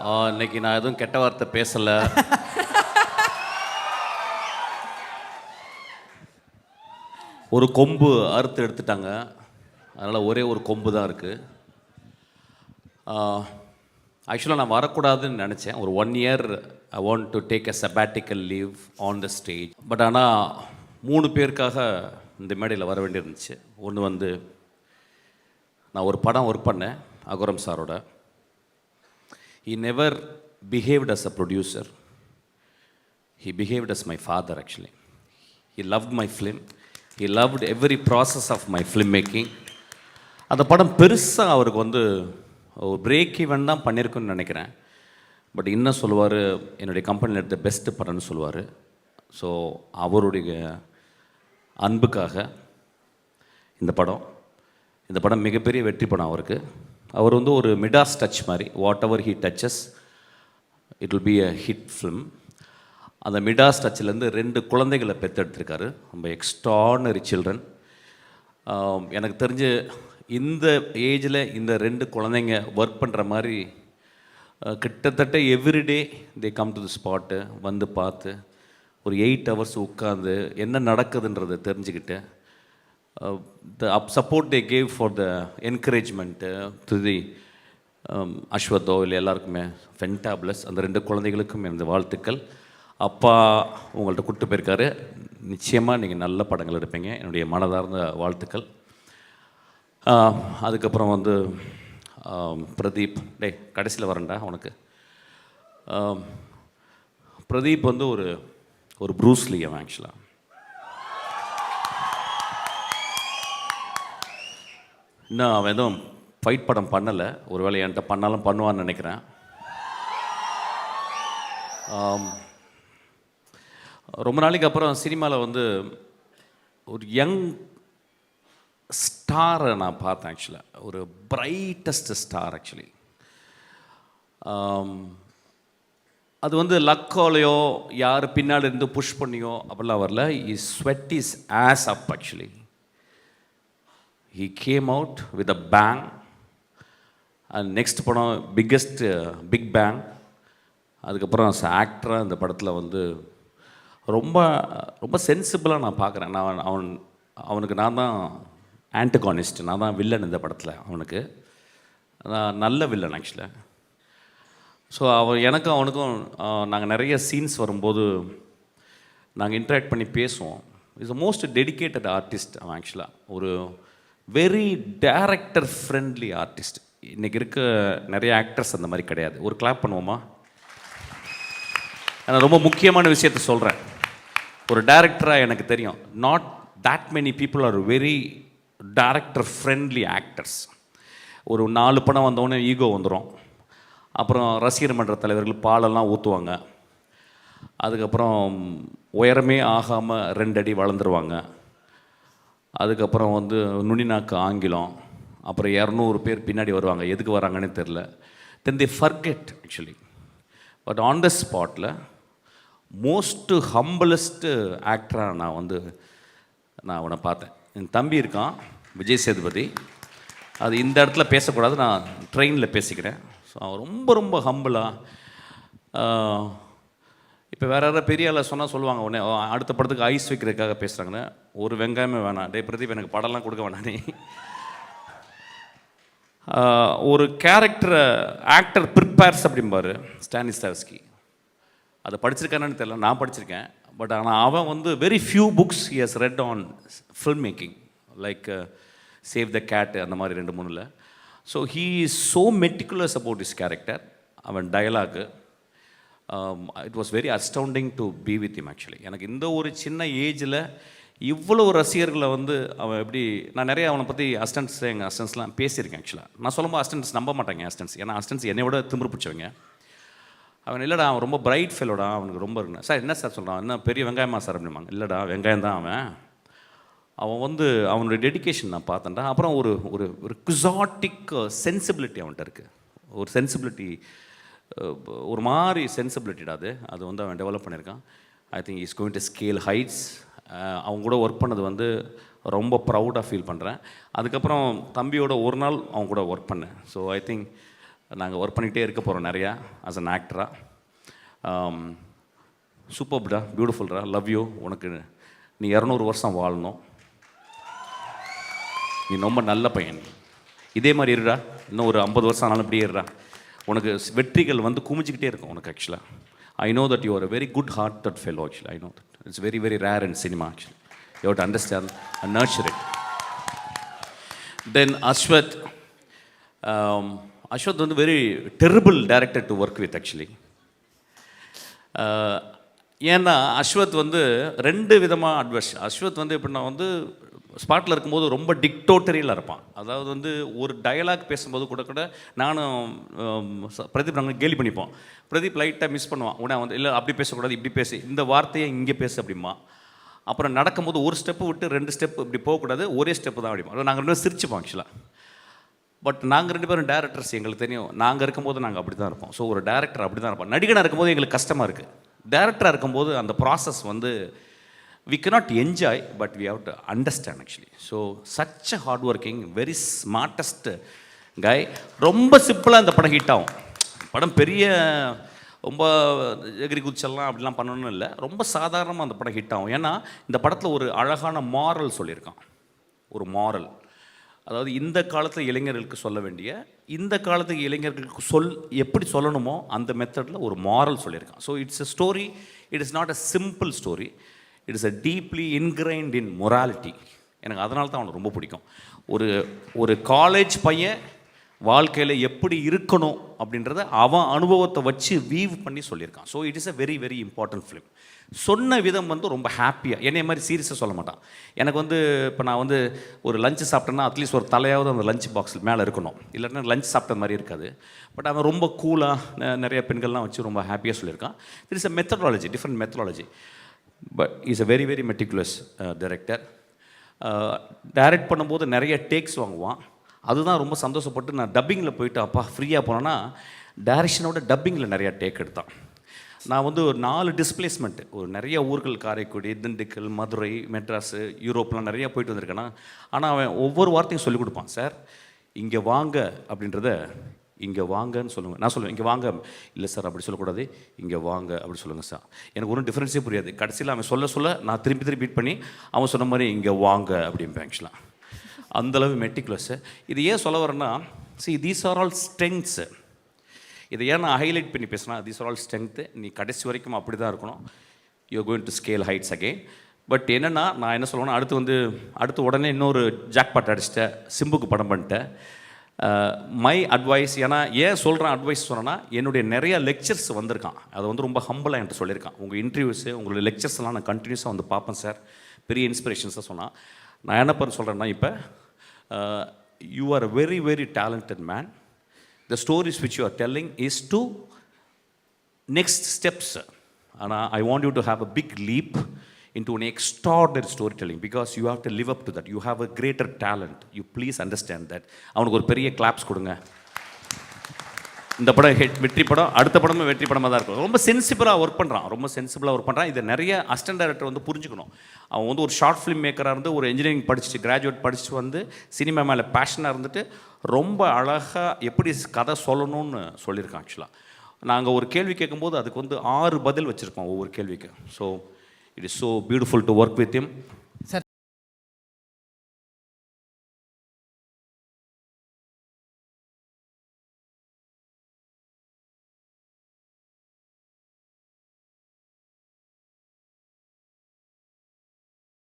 இன்னைக்கு நான் எதுவும் கெட்ட வார்த்தை பேசலை. ஒரு கொம்பு அறுத்து எடுத்துட்டாங்க, அதனால் ஒரே ஒரு கொம்பு தான் இருக்குது. ஆக்சுவலாக நான் வரக்கூடாதுன்னு நினச்சேன். ஒரு 1 year I want to take a sabbatical leave on the stage. But ஆனால் 3 பேருக்காக இந்த மேடையில் வர வேண்டியிருந்துச்சு. ஒன்று வந்து நான் ஒரு படம் ஒர்க் பண்ணேன் அகரம் சாரோட. He never behaved as a producer. He behaved as my father actually. He loved my film. He loved every process of my film making. அந்த படம் பெருசாக அவருக்கு வந்து ஒரு பிரேக் ஈவன் தான் பண்ணியிருக்குன்னு நினைக்கிறேன். பட் இன்னும் சொல்லுவார், என்னுடைய கம்பெனியில் எடுத்த பெஸ்ட்டு படம்னு சொல்லுவார். ஸோ அவருடைய அன்புக்காக இந்த படம் மிகப்பெரிய வெற்றி படம் அவருக்கு. அவர் வந்து ஒரு மிடாஸ் டச் மாதிரி, whatever he touches it will be a hit film. அந்த மிடாஸ் டச்சிலேருந்து 2 குழந்தைகளை பெற்றெடுத்திருக்காரு. ரொம்ப எக்ஸ்ட்ரானரி சில்ட்ரன். எனக்கு தெரிஞ்சு இந்த ஏஜில் இந்த 2 குழந்தைங்க ஒர்க் பண்ணுற மாதிரி கிட்டத்தட்ட everyday they come to the spot, வந்து பார்த்து ஒரு 8 hours உட்காந்து என்ன நடக்குதுன்றதை தெரிஞ்சுக்கிட்டு the support they gave for the encouragement to the அஸ்வத்தோ இல்லை எல்லாருக்குமே ஃபென்டாப்ளஸ். அந்த 2 குழந்தைகளுக்கும் எனது வாழ்த்துக்கள். அப்பா உங்கள்கிட்ட கூப்பிட்டு போயிருக்காரு. நிச்சயமாக நீங்கள் நல்ல படங்கள் எடுப்பீங்க. என்னுடைய மனதார்ந்த வாழ்த்துக்கள். அதுக்கப்புறம் வந்து பிரதீப், கடைசியில் வரேன்டா உனக்கு. பிரதீப் வந்து ஒரு ப்ரூஸ்லி அவன். ஆக்சுவலாக இன்னும் அவன் எதுவும் ஃபைட் படம் பண்ணலை. ஒரு வேளை என்கிட்ட பண்ணாலும் பண்ணுவான்னு நினைக்கிறேன். ரொம்ப நாளைக்கு அப்புறம் சினிமாவில் வந்து ஒரு யங் ஸ்டாரை நான் பார்த்தேன். ஆக்சுவலாக ஒரு பிரைட்டஸ்ட் ஸ்டார். ஆக்சுவலி அது வந்து லக்கோலையோ யார் பின்னாடி இருந்து புஷ் பண்ணியோ அப்படிலாம் வரல. Is sweat is as up. Actually he came out with a bang. and next படம் பிக்கெஸ்ட் பிக் பேங். அதுக்கப்புறம் ஆக்டராக இந்த படத்தில் வந்து ரொம்ப ரொம்ப சென்சிபிளாக நான் பார்க்குறேன். அவனுக்கு நான் தான் ஆன்டகானிஸ்ட், நான் தான் வில்லன் இந்த படத்தில். அவனுக்கு நல்ல வில்லன் ஆக்சுவலாக. ஸோ எனக்கும் அவனுக்கும் நாங்கள் நிறைய சீன்ஸ் வரும்போது நாங்கள் இன்ட்ராக்ட் பண்ணி பேசுவோம். Is a most dedicated artist அவன். ஆக்சுவலாக ஒரு வெரி டைரக்டர் ஃப்ரெண்ட்லி ஆர்டிஸ்ட். இன்றைக்கி இருக்க நிறைய ஆக்டர்ஸ் அந்த மாதிரி கிடையாது. ஒரு கிளாப் பண்ணுவோமா? நான் ரொம்ப முக்கியமான விஷயத்த சொல்கிறேன். ஒரு டைரக்டராக எனக்கு தெரியும், not that many people are very director friendly actors. ஒரு 4 படம் வந்தோடனே ஈகோ வந்துடும். அப்புறம் ரசிகர் மன்ற தலைவர்கள் பாலெல்லாம் ஊற்றுவாங்க. அதுக்கப்புறம் உயரமே ஆகாமல் 2 அடி வளர்ந்துருவாங்க. அதுக்கப்புறம் வந்து நுனிநாக்கு ஆங்கிலம். அப்புறம் 200 பேர் பின்னாடி வருவாங்க, எதுக்கு வராங்கன்னு தெரில. Then they forget actually. But on the ஸ்பாட்டில் மோஸ்ட்டு ஹம்பிளஸ்ட்டு ஆக்டராக நான் அவனை பார்த்தேன். என் தம்பி இருக்கான் விஜய் சேதுபதி. அது இந்த இடத்துல பேசக்கூடாது, நான் ட்ரெயினில் பேசிக்கிறேன். ஸோ அவன் ரொம்ப ரொம்ப ஹம்பிளாக. இப்போ வேறு யாராவது பெரிய ஆளை சொன்னால் சொல்லுவாங்க, உடனே அடுத்த படத்துக்கு ஐஸ் வைக்கிறதுக்காக பேசுகிறாங்கன்னு. ஒரு வெங்காயமே வேணாம். பிரதீப் எனக்கு படம்லாம் கொடுக்க வேணாம் நீ. ஒரு கேரக்டரை ஆக்டர் ப்ரிப்பேர்ஸ் அப்படிம்பாரு ஸ்டானிஸ்லாவ்ஸ்கி. அதை படிச்சிருக்கானு தெரியல, நான் படிச்சிருக்கேன். பட் ஆனால் அவன் வந்து very few books he has read on film making, like save the cat அந்த மாதிரி 2-3. So he is so meticulous about is character. அவன் dialogue it was very astounding to be with him actually. எனக்கு இந்த ஒரு சின்ன ஏஜில் இவ்வளோ ரசிகர்களை வந்து அவன் எப்படி, நான் நிறைய அவனை பற்றி எங்கள் அசிஸ்டன்ஸ்லாம் பேசியிருக்கேன். ஆக்சுவலாக நான் சொல்லும்போது அசிஸ்டன்ஸ் நம்ப மாட்டாங்க அசிஸ்டன்ஸ், ஏன்னா அசிஸ்டன்ஸ் என்னை விட திமிரு பிடிச்சவங்க. அவன் இல்லைடா அவன் ரொம்ப பிரைட் ஃபெல்லோடா, அவனுக்கு ரொம்ப இருக்குண்ணா. சார் என்ன சார் சொல்கிறான், என்ன பெரிய வெங்காயமா சார் அப்படிம்பாங்க. இல்லைடா வெங்காயம் தான் அவன் வந்து அவனுடைய டெடிக்கேஷன் நான் பார்த்தேன்டா. அப்புறம் ஒரு ஒரு குசாட்டிக் சென்சிபிலிட்டி அவன்கிட்ட இருக்குது. ஒரு சென்சிபிலிட்டி, ஒரு மாதிரி சென்சிபிலிட்டிடா அது வந்து அவன் டெவலப் பண்ணியிருக்கான். I think is going to scale heights. அவங்க கூட ஒர்க் பண்ணது வந்து ரொம்ப ப்ரௌடாக ஃபீல் பண்ணுறேன். அதுக்கப்புறம் தம்பியோட ஒரு நாள் அவங்க கூட ஒர்க் பண்ணேன். ஸோ ஐ திங்க் நாங்கள் ஒர்க் பண்ணிகிட்டே இருக்க போகிறோம் நிறையா ஆஸ் அன் ஆக்டராக. சூப்பர்டா, பியூட்டிஃபுல்டா, லவ் யூ. உனக்கு நீ 200 வருஷம் வாழணும். நீ ரொம்ப நல்ல பையன். இதே மாதிரி இருடா, இன்னும் ஒரு 50 வருஷம் ஆனாலும் இப்படியே இருடா. உனக்கு வெற்றிகள் வந்து குமிஞ்சிக்கிட்டே இருக்கும் உனக்கு. ஆக்சுவலாக I know that you are a very good heart that fellow. Actually I know that it's very very rare in cinema. Actually you have to understand and nurture it. Then Ashwath. Ashwath வந்து very terrible director to work with. Actually ஏன்னா அஸ்வத் வந்து 2 விதமாக advice. Ashwath வந்து எப்படின்னா வந்து ஸ்பாட்டில் இருக்கும்போது ரொம்ப டிக்டோட்டரியில் இருப்பான். அதாவது வந்து ஒரு டயலாக் பேசும்போது கூட நானும் பிரதீப் நாங்கள் கேலி பண்ணிப்போம். பிரதீப் லைட்டாக மிஸ் பண்ணுவான். உடனே வந்து இல்லை அப்படி பேசக்கூடாது, இப்படி பேசு, இந்த வார்த்தையை இங்கே பேசு அப்படிமா. அப்புறம் நடக்கும்போது ஒரு ஸ்டெப்பு விட்டு 2 ஸ்டெப்பு இப்படி போகக்கூடாது, ஒரே ஸ்டெப்பு தான் அப்படிமா. நாங்கள் 2 பேரும் சிரிச்சுப்போம் ஆக்சுவலாக. பட் நாங்கள் 2 பேரும் டேரக்டர்ஸ், எங்களுக்கு தெரியும் நாங்கள் இருக்கும்போது நாங்கள் அப்படி தான் இருப்போம். ஸோ ஒரு டேரக்டர் அப்படி தான் இருப்போம். நடிகனாக இருக்கும்போது எங்களுக்கு கஷ்டமாக இருக்குது. டேரக்டராக இருக்கும்போது அந்த ப்ராசஸ் வந்து we cannot enjoy, but we have to understand actually. So such a hard working, very smartest guy. ரொம்ப சிம்பிளாக இந்த படம் ஹிட் ஆகும். படம் பெரிய ரொம்ப எகிரி குச்செல்லாம் அப்படிலாம் பண்ணணும்னு இல்லை, ரொம்ப சாதாரணமாக அந்த படம் ஹிட் ஆகும். ஏன்னா இந்த படத்தில் ஒரு அழகான மாரல் சொல்லியிருக்கான். ஒரு மாரல், அதாவது இந்த காலத்தில் இளைஞர்களுக்கு சொல்ல வேண்டிய, இந்த காலத்துக்கு இளைஞர்களுக்கு எப்படி சொல்லணுமோ அந்த மெத்தடில் ஒரு மாரல் சொல்லியிருக்கான். So it's a story, it is not a simple story, it is a deeply இன்கிரைன்ட் in morality. எனக்கு அதனால தான் அவனுக்கு ரொம்ப பிடிக்கும். ஒரு காலேஜ் பையன் வாழ்க்கையில் எப்படி இருக்கணும் அப்படின்றத அவன் அனுபவத்தை வச்சு வீவ் பண்ணி சொல்லியிருக்கான். So it is a very very important film. சொன்ன விதம் வந்து ரொம்ப ஹாப்பியாக, என்னைய மாதிரி சீரியஸாக சொல்ல மாட்டான். எனக்கு வந்து இப்போ நான் வந்து ஒரு லஞ்சு சாப்பிட்டேன்னா அட்லீஸ்ட் ஒரு தலையாவது அந்த லஞ்ச் பாக்ஸில் மேலே இருக்கணும், இல்லைன்னா லஞ்ச் சாப்பிட்ட மாதிரி இருக்காது. பட் அவன் ரொம்ப கூலாக நிறைய பெண்கள்லாம் வச்சு ரொம்ப ஹாப்பியாக சொல்லியிருக்கான். It is a methodology, different methodology. But is a very very meticulous director. Direct பண்ணும்போது நிறைய டேக்ஸ் வாங்குவான். அதுதான் ரொம்ப சந்தோஷப்பட்டு நான் டப்பிங்கில் போயிட்டு அப்பா ஃப்ரீயாக போனேன்னா டைரக்ஷனோட டப்பிங்கில் நிறையா டேக் எடுத்தான். நான் வந்து ஒரு 4 டிஸ்பிளேஸ்மெண்ட்டு, ஒரு நிறைய ஊர்கள், காரைக்குடி, திண்டுக்கல், மதுரை, மெட்ராஸு, யூரோப்லாம் நிறையா போயிட்டு வந்திருக்கேன்னா. ஆனால் அவன் ஒவ்வொரு வார்த்தையும் சொல்லிக் கொடுப்பான். சார் இங்கே வாங்க அப்படின்றத இங்கே வாங்கன்னு சொல்லுங்கள். நான் சொல்லுவேன் இங்கே வாங்க, இல்லை சார் அப்படி சொல்லக்கூடாது, இங்கே வாங்க அப்படி சொல்லுங்கள் சார். எனக்கு ஒன்றும் டிஃப்ரென்ஸே புரியாது. கடைசியில் அவன் சொல்ல நான் திருப்பி பீட் பண்ணி அவன் சொன்ன மாதிரி இங்கே வாங்க அப்படிம்பேன். ஆக்சுவலாக அந்தளவு மெட்டிகுலஸ்ஸு. இது ஏன் சொல்ல வரேன்னா, தீஸ் ஆர் ஆல் ஸ்ட்ரெங்க்ஸு. இதை ஏன் நான் ஹைலைட் பண்ணி பேசினா, தீஸ் ஆர் ஆல் ஸ்ட்ரெங்க்த்து. நீ கடைசி வரைக்கும் அப்படி தான் இருக்கணும். You are going to scale heights again. But என்னென்னா நான் என்ன சொல்லுவேன்னா, அடுத்து உடனே இன்னொரு ஜாக்பாட் அடிச்சிட்டேன், சிம்புக்கு படம் பண்ணிட்டேன். மை அட்வைஸ், ஏன்னா ஏன் சொல்கிறேன் அட்வைஸ் சொன்னேன்னா, என்னுடைய நிறைய லெக்சர்ஸ் வந்திருக்கான். அதை வந்து ரொம்ப ஹம்பிளாக என்கிட்ட சொல்லியிருக்கான். உங்கள் இன்டர்வியூஸு, உங்களுடைய லெக்சர்ஸ்லாம் நான் கண்டினியூஸாக வந்து பார்ப்பேன் சார், பெரிய இன்ஸ்பிரேஷன்ஸாக சொன்னான். நான் என்ன பண்ண சொல்கிறேன்னா, இப்போ you are a very very talented man. The stories which you are telling is to next steps. ஆனால் I want you to have a big leap into an extraordinary storytelling, because you have to live up to that. You have a greater talent. You please understand that. அவனுக்கு ஒரு பெரிய claps கொடுங்க. இந்த படம் வெற்றி படம், அடுத்த படமும் வெற்றி படமாக தான் இருக்கும். ரொம்ப சென்சிபிளாக ஒர்க் பண்ணுறான். இதை நிறைய அசிஸ்டன்ட் டைரக்டர் வந்து புரிஞ்சுக்கணும். அவன் வந்து ஒரு ஷார்ட் ஃபிலிம் மேக்கராக இருந்து, ஒரு இன்ஜினியரிங் படிச்சுட்டு, கிராஜுவேட் படிச்சுட்டு வந்து சினிமா மேலே பேஷனாக இருந்துட்டு ரொம்ப அழகாக எப்படி கதை சொல்லணும்னு சொல்லியிருக்கான். ஆக்சுவலாக நாங்கள் ஒரு கேள்வி கேட்கும்போது அதுக்கு வந்து 6 பதில் வச்சுருக்கோம் ஒவ்வொரு கேள்விக்கு. So it is so beautiful to work with him.